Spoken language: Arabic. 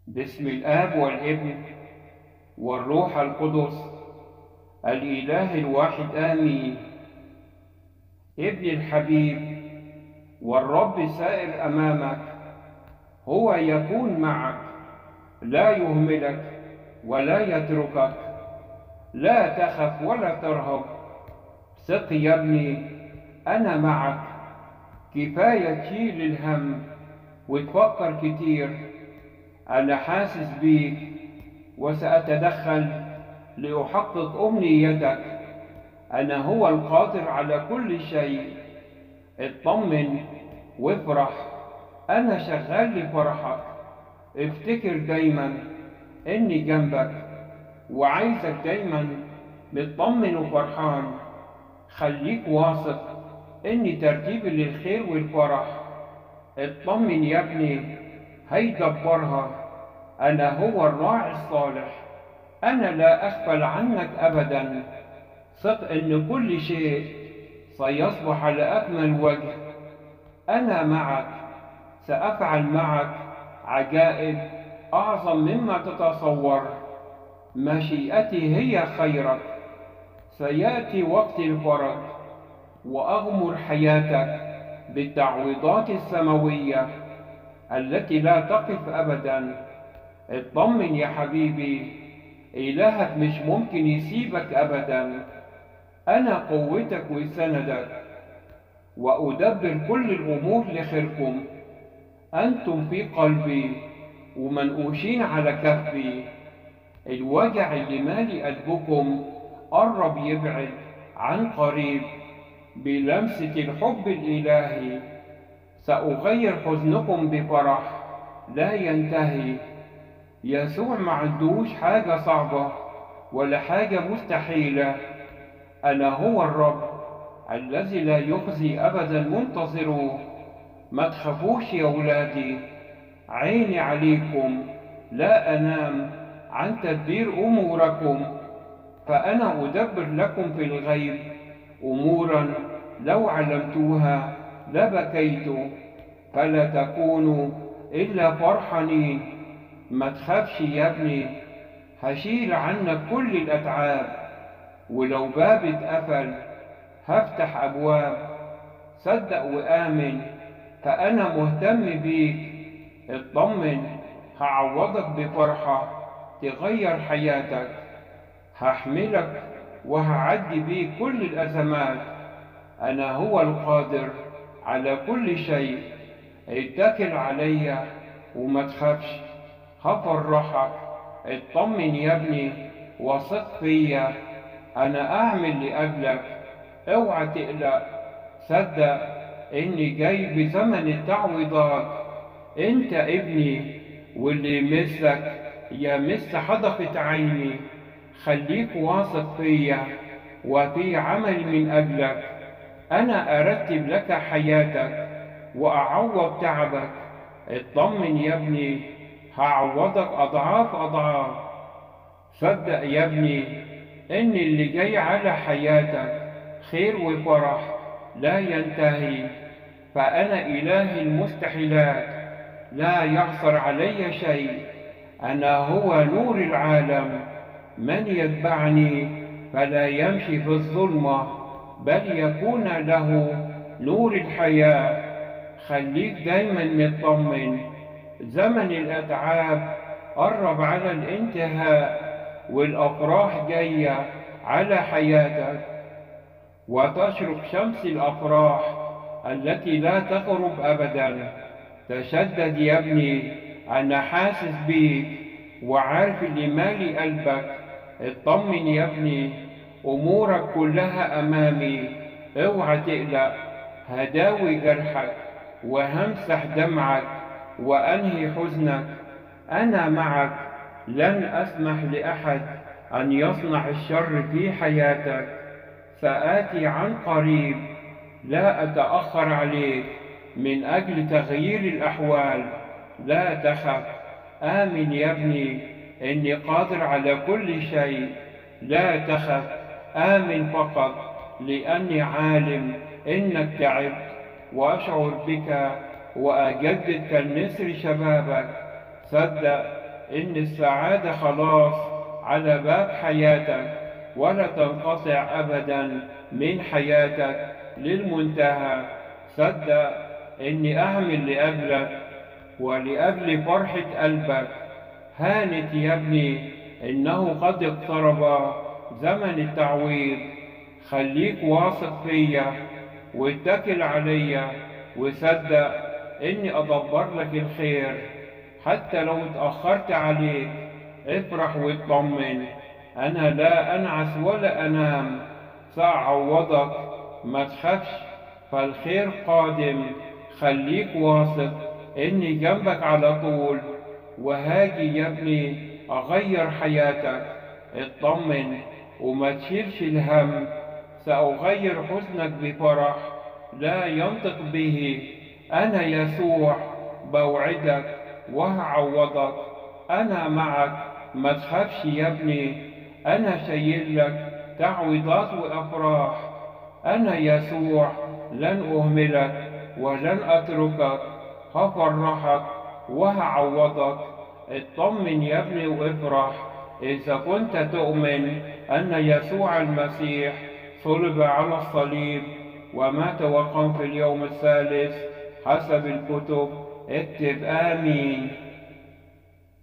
باسم الآب والابن والروح القدس الإله الواحد آمين. ابني الحبيب، والرب سائر أمامك، هو يكون معك، لا يهملك ولا يتركك. لا تخف ولا ترهب، ثق يا ابني، أنا معك. كفاية تشيل الهم وتفكر كتير، أنا حاسس بيك وسأتدخل لأحقق أمنيتك. أنا هو القادر على كل شيء. اطمن وافرح، أنا شغال لفرحك. افتكر دايما إني جنبك وعايزك دايما مطمن وفرحان. خليك واثق إني ترتيبي للخير والفرح. اطمن يا ابني، هيدبرها. أنا هو الراعي الصالح، أنا لا أغفل عنك أبدا. ثق إن كل شيء سيصبح على أكمل وجه. أنا معك، سأفعل معك عجائب أعظم مما تتصور. مشيئتي هي خيرك. سيأتي وقت الفرج وأغمر حياتك بالتعويضات السماوية التي لا تقف أبدا. اطمن يا حبيبي، إلهك مش ممكن يسيبك أبدا. أنا قوتك وسندك، وأدبر كل الأمور لخيركم. أنتم في قلبي ومنقوشين على كفي. الوجع اللي مالي قلبكم قرب يبعد عن قريب بلمسة الحب الإلهي. سأغير حزنكم بفرح لا ينتهي. يسوع ما عندوش حاجة صعبة ولا حاجة مستحيلة. أنا هو الرب الذي لا يخزي أبدا منتظروه. ما تخافوش يا ولادي، عيني عليكم، لا أنام عن تدبير أموركم. فأنا أدبر لكم في الغيب أمورا لو علمتوها لبكيت. فلا تكونوا إلا فرحانين. ما تخافش يا ابني، هشيل عنك كل الأتعاب. ولو باب اتقفل هفتح أبواب. صدق وآمن، فأنا مهتم بيك. اطمن، هعوضك بفرحة تغير حياتك. هحملك وهعدي بيك كل الأزمات. أنا هو القادر على كل شيء. اتكل عليا وما تخافش، هفرحك. اطمن يا ابني وثق فيا، أنا أعمل لأجلك. اوعى تقلق، صدق إني جاي بزمن التعويضات. أنت ابني، واللي يمسك يمس حدقة عيني. خليك واثق فيا وفي عمل من أجلك. أنا أرتب لك حياتك وأعوض تعبك. اطمن يا ابني، هعوضك أضعاف أضعاف. صدق يا ابني إن اللي جاي على حياتك خير وفرح لا ينتهي. فأنا إله المستحيلات، لا يعثر علي شيء. أنا هو نور العالم. من يتبعني فلا يمشي في الظلمة، بل يكون له نور الحياة. خليك دايما مطمن، زمن الأتعاب قرب على الانتهاء، والأفراح جاية على حياتك. وتشرق شمس الأفراح التي لا تغرب أبدا. تشدد يا ابني، أنا حاسس بيك وعارف اللي مالي قلبك. اطمن يا ابني، أمورك كلها أمامي. اوعى تقلق، هداوي جرحك وهمسح دمعك وأنهي حزنك. أنا معك، لن أسمح لأحد أن يصنع الشر في حياتك. سآتي عن قريب، لا أتأخر عليك من أجل تغيير الأحوال. لا تخف، آمن يا ابني إني قادر على كل شيء. لا تخف، آمن فقط، لأني عالم إنك تعبت، وأشعر بك وأجدد كالنسر شبابك. صدق إن السعادة خلاص على باب حياتك، ولا تنقطع أبدا من حياتك للمنتهى. صدق إني أعمل لأجلك ولأجل فرحة قلبك. هانت يا ابني، إنه قد اقترب زمن التعويض. خليك واثق فيا واتكل عليا، وصدق إني أدبر لك الخير. حتى لو اتأخرت عليك افرح واطمن، أنا لا أنعس ولا أنام، سأعوضك، ما تخافش، فالخير قادم. خليك واثق إني جنبك على طول، وهاجي يا ابني أغير حياتك. اطمن وما تشيلش الهم، سأغير حزنك بفرح لا ينطق به. أنا يسوع بوعدك وهعوضك، أنا معك، ما تخافش يا ابني، أنا شايل لك تعويضات وأفراح. أنا يسوع لن أهملك ولن أتركك، هفرحك وهعوضك. اطمن يا ابني وافرح، إذا كنت تؤمن أن يسوع المسيح صلب على الصليب ومات وقام في اليوم الثالث حسب الكتب. اكتب آمين.